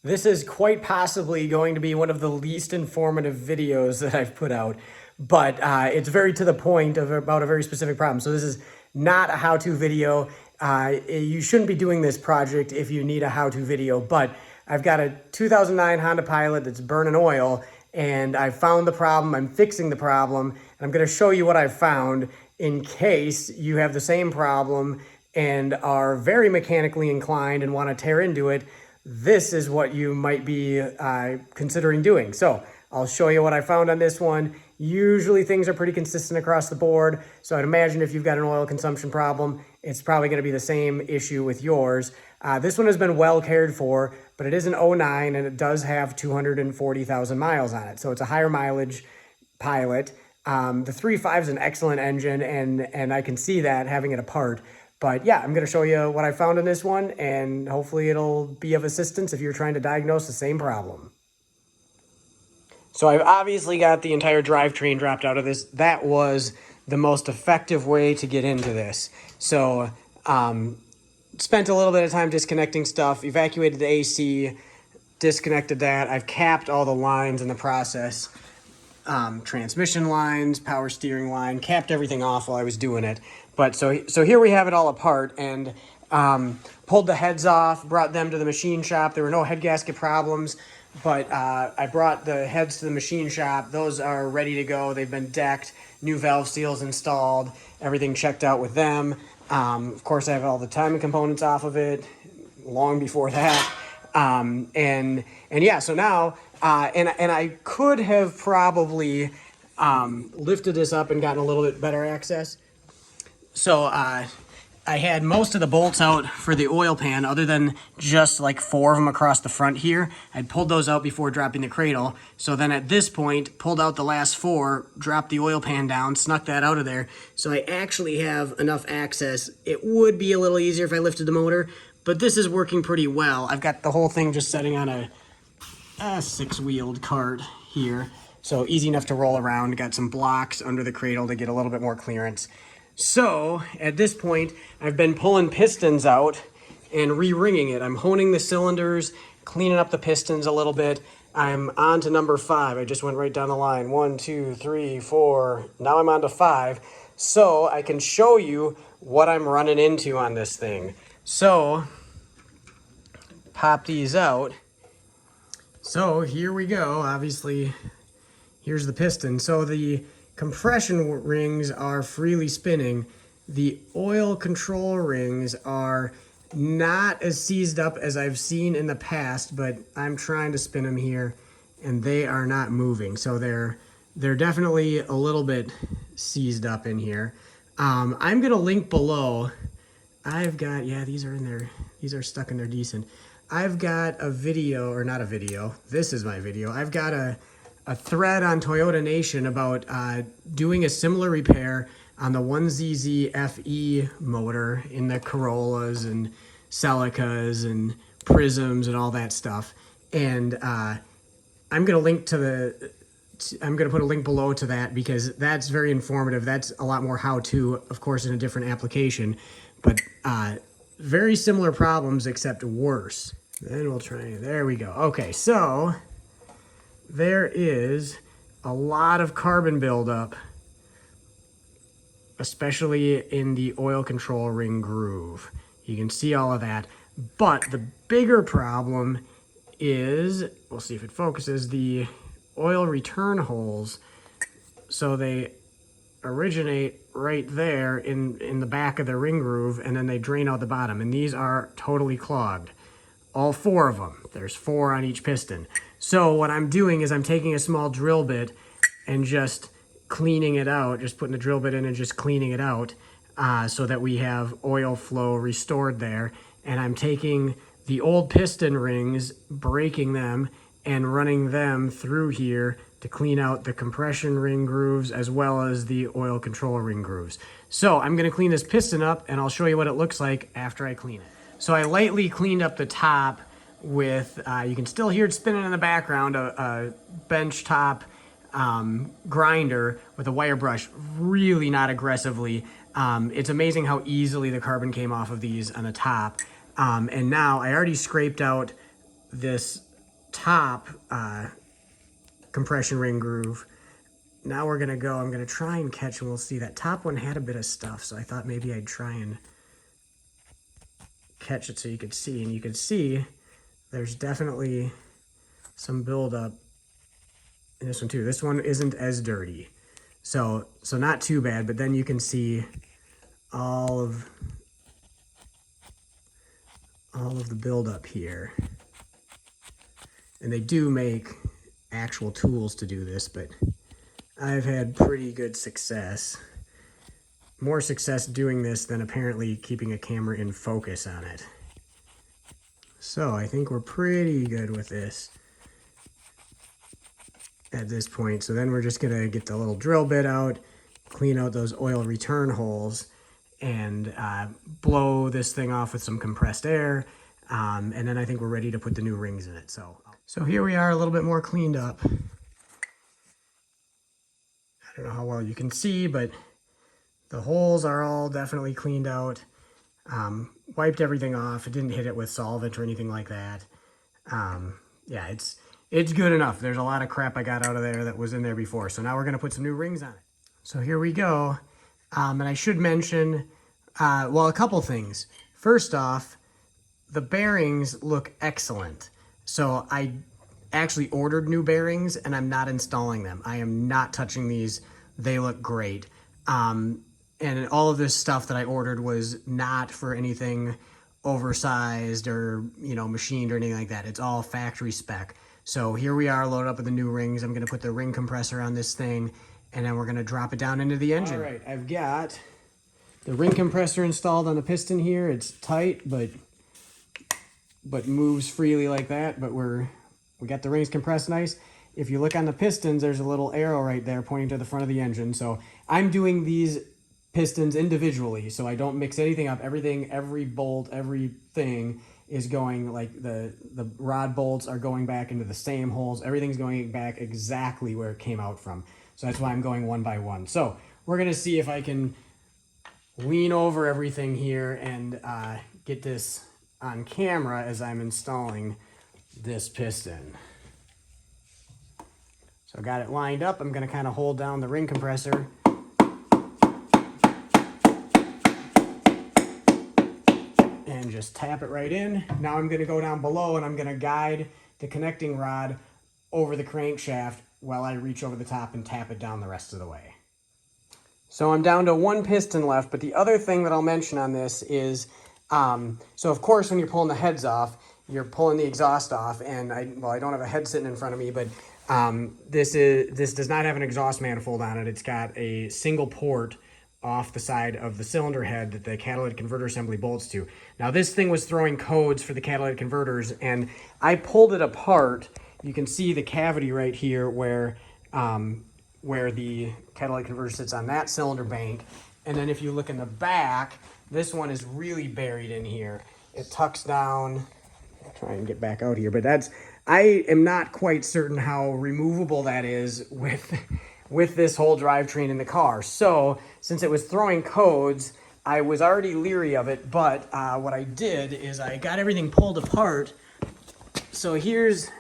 This is quite possibly going to be one of the least informative videos that I've put out, but it's very to the point about a very specific problem. So this is not a how-to video. You shouldn't be doing this project if you need a how-to video, but I've got a 2009 Honda Pilot that's burning oil, and I found the problem. I'm fixing the problem, and I'm going to show you what I found in case you have the same problem and are very mechanically inclined and want to tear into it. This is what you might be considering doing. So I'll show you what I found on this one. Usually things are pretty consistent across the board. So I'd imagine if you've got an oil consumption problem, it's probably going to be the same issue with yours. This one has been well cared for, but it is an '09 and it does have 240,000 miles on it. So it's a higher mileage Pilot. The 3.5 is an excellent engine, and I can see that having it apart. But yeah, I'm going to show you what I found in this one, and hopefully it'll be of assistance if you're trying to diagnose the same problem. So I've obviously got the entire drivetrain dropped out of this. That was the most effective way to get into this. So spent a little bit of time disconnecting stuff, evacuated the AC, disconnected that. I've capped all the lines in the process. Transmission lines, power steering line, capped everything off while I was doing it. But so here we have it all apart, and pulled the heads off, brought them to the machine shop. There were no head gasket problems, but I brought the heads to the machine shop. Those are ready to go. They've been decked, new valve seals installed, everything checked out with them. Of course, I have all the timing components off of it long before that. And yeah, so now, and I could have probably lifted this up and gotten a little bit better access. So I had most of the bolts out for the oil pan, other than just like 4 of them across the front here. I'd pulled those out before dropping the cradle. So then at this point, pulled out the last 4, dropped the oil pan down, snuck that out of there. So I actually have enough access. It would be a little easier if I lifted the motor, but this is working pretty well. I've got the whole thing just setting on a 6-wheeled cart here. So easy enough to roll around. Got some blocks under the cradle to get a little bit more clearance. So at this point, I've been pulling pistons out and re-ringing it. I'm honing the cylinders, cleaning up the pistons a little bit. I'm on to number 5. I just went right down the line. 1, 2, 3, 4. Now I'm on to 5. So I can show you what I'm running into on this thing. So pop these out. So here we go. Obviously, here's the piston. So the compression rings are freely spinning. The oil control rings are not as seized up as I've seen in the past, but I'm trying to spin them here and they are not moving. So they're definitely a little bit seized up in here. I'm gonna link below. I've got, yeah, these are in there. These are stuck in there decent. I've got a video, or not a video, this is my video. I've got a thread on Toyota Nation about doing a similar repair on the 1ZZ FE motor in the Corollas and Celicas and Prisms and all that stuff. And I'm gonna link to I'm gonna put a link below to that because that's very informative. That's a lot more how-to, of course, in a different application, but very similar problems except worse. Then we'll try, there we go. Okay, so there is a lot of carbon buildup, especially in the oil control ring groove. You can see all of that. But the bigger problem is, we'll see if it focuses, the oil return holes. So they originate right there in the back of the ring groove, and then they drain out the bottom. And these are totally clogged. All 4 of them. There's 4 on each piston. So what I'm doing is I'm taking a small drill bit and just cleaning it out, just putting the drill bit in and just cleaning it out so that we have oil flow restored there. And I'm taking the old piston rings, breaking them, and running them through here to clean out the compression ring grooves as well as the oil control ring grooves. So I'm gonna clean this piston up and I'll show you what it looks like after I clean it. So I lightly cleaned up the top with, you can still hear it spinning in the background, a bench top grinder with a wire brush, really not aggressively. It's amazing how easily the carbon came off of these on the top. And now I already scraped out this top compression ring groove. Now we're gonna go, I'm gonna try and catch, and we'll see that top one had a bit of stuff, so I thought maybe I'd try and catch it so you could see, and you can see there's definitely some buildup in this one too. This one isn't as dirty, so not too bad, but then you can see all of the buildup here. And they do make actual tools to do this, but I've had pretty good success. More success doing this than apparently keeping a camera in focus on it. So I think we're pretty good with this at this point. So then we're just gonna get the little drill bit out, clean out those oil return holes, and blow this thing off with some compressed air. And then I think we're ready to put the new rings in it. So here we are, a little bit more cleaned up. I don't know how well you can see, but the holes are all definitely cleaned out. Wiped everything off. It didn't hit it with solvent or anything like that. Yeah, it's good enough. There's a lot of crap I got out of there that was in there before. So now we're gonna put some new rings on it. So here we go. And I should mention, well, a couple things. First off, the bearings look excellent. So I actually ordered new bearings and I'm not installing them. I am not touching these. They look great. And all of this stuff that I ordered was not for anything oversized or, machined or anything like that. It's all factory spec. So here we are, loaded up with the new rings. I'm gonna put the ring compressor on this thing, and then we're gonna drop it down into the engine. All right, I've got the ring compressor installed on the piston here. It's tight, but moves freely like that. But we got the rings compressed nice. If you look on the pistons, there's a little arrow right there pointing to the front of the engine. So I'm doing these pistons individually, so I don't mix anything up. Everything, every bolt, everything is going, like the rod bolts are going back into the same holes. Everything's going back exactly where it came out from. So that's why I'm going one by one. So we're gonna see if I can lean over everything here and get this on camera as I'm installing this piston. So I got it lined up. I'm gonna kind of hold down the ring compressor. And just tap it right in. Now I'm gonna go down below and I'm gonna guide the connecting rod over the crankshaft while I reach over the top and tap it down the rest of the way. So I'm down to one piston left, but the other thing that I'll mention on this is, so of course when you're pulling the heads off, you're pulling the exhaust off, and I don't have a head sitting in front of me, but this does not have an exhaust manifold on it. It's got a single port off the side of the cylinder head that the catalytic converter assembly bolts to. Now this thing was throwing codes for the catalytic converters, and I pulled it apart. You can see the cavity right here where the catalytic converter sits on that cylinder bank. And then if you look in the back, this one is really buried in here. It tucks down. I'll try and get back out here, but I am not quite certain how removable that is with this whole drivetrain in the car. So since it was throwing codes, I was already leery of it, but what I did is I got everything pulled apart. So here's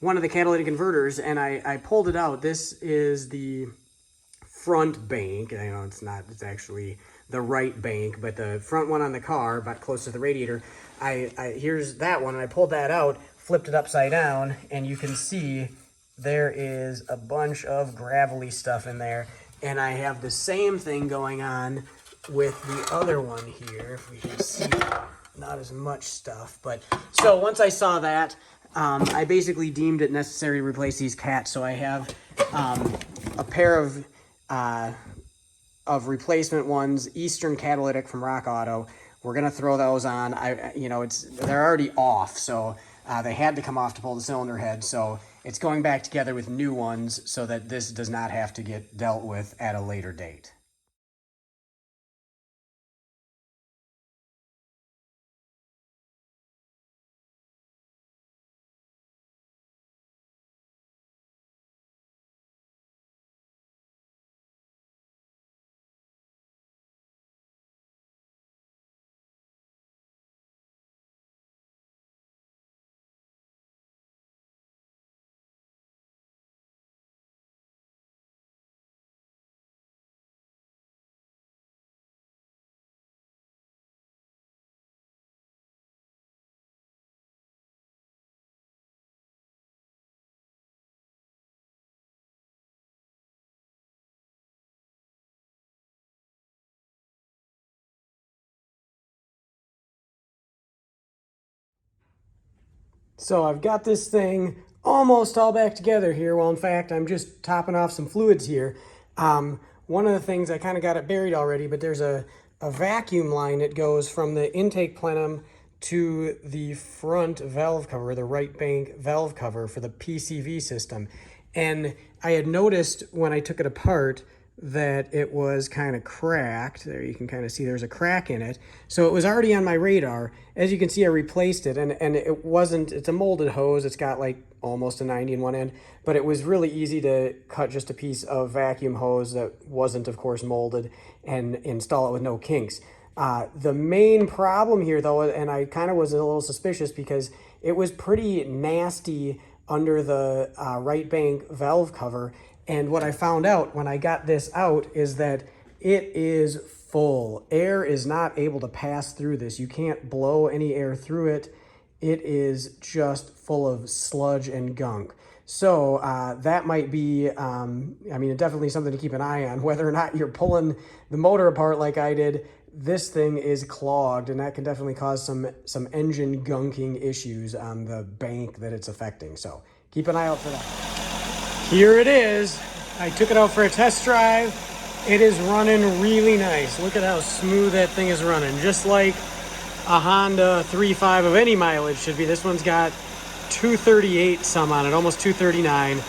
one of the catalytic converters, and I pulled it out. This is the front bank. I know it's actually the right bank, but the front one on the car, about close to the radiator. Here's that one, and I pulled that out, flipped it upside down, and you can see there is a bunch of gravelly stuff in there. And I have the same thing going on with the other one here. If we can see, not as much stuff. But so once I saw that, I basically deemed it necessary to replace these cats. So I have a pair of replacement ones, Eastern Catalytic from Rock Auto. We're gonna throw those on. They're already off, so they had to come off to pull the cylinder head. So it's going back together with new ones so that this does not have to get dealt with at a later date. So I've got this thing almost all back together here. Well, in fact, I'm just topping off some fluids here. One of the things, I kind of got it buried already, but there's a vacuum line that goes from the intake plenum to the front valve cover, the right bank valve cover for the PCV system. And I had noticed when I took it apart that it was kind of cracked. There you can kind of see there's a crack in it. So it was already on my radar. As you can see, I replaced it, and it wasn't, it's a molded hose. It's got like almost a 90 in one end, but it was really easy to cut just a piece of vacuum hose that wasn't, of course, molded and install it with no kinks. The main problem here, though, and I kind of was a little suspicious because it was pretty nasty under the right bank valve cover. And what I found out when I got this out is that it is full. Air is not able to pass through this. You can't blow any air through it. It is just full of sludge and gunk. So that might be, I mean, definitely something to keep an eye on, whether or not you're pulling the motor apart like I did. This thing is clogged, and that can definitely cause some engine gunking issues on the bank that it's affecting. So keep an eye out for that. Here it is. I took it out for a test drive. It is running really nice. Look at how smooth that thing is running. Just like a Honda 3.5 of any mileage should be. This one's got 238 some on it, almost 239.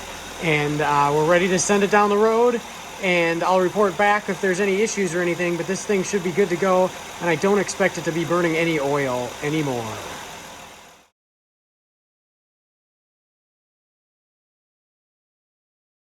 And we're ready to send it down the road. And I'll report back if there's any issues or anything, but this thing should be good to go. And I don't expect it to be burning any oil anymore.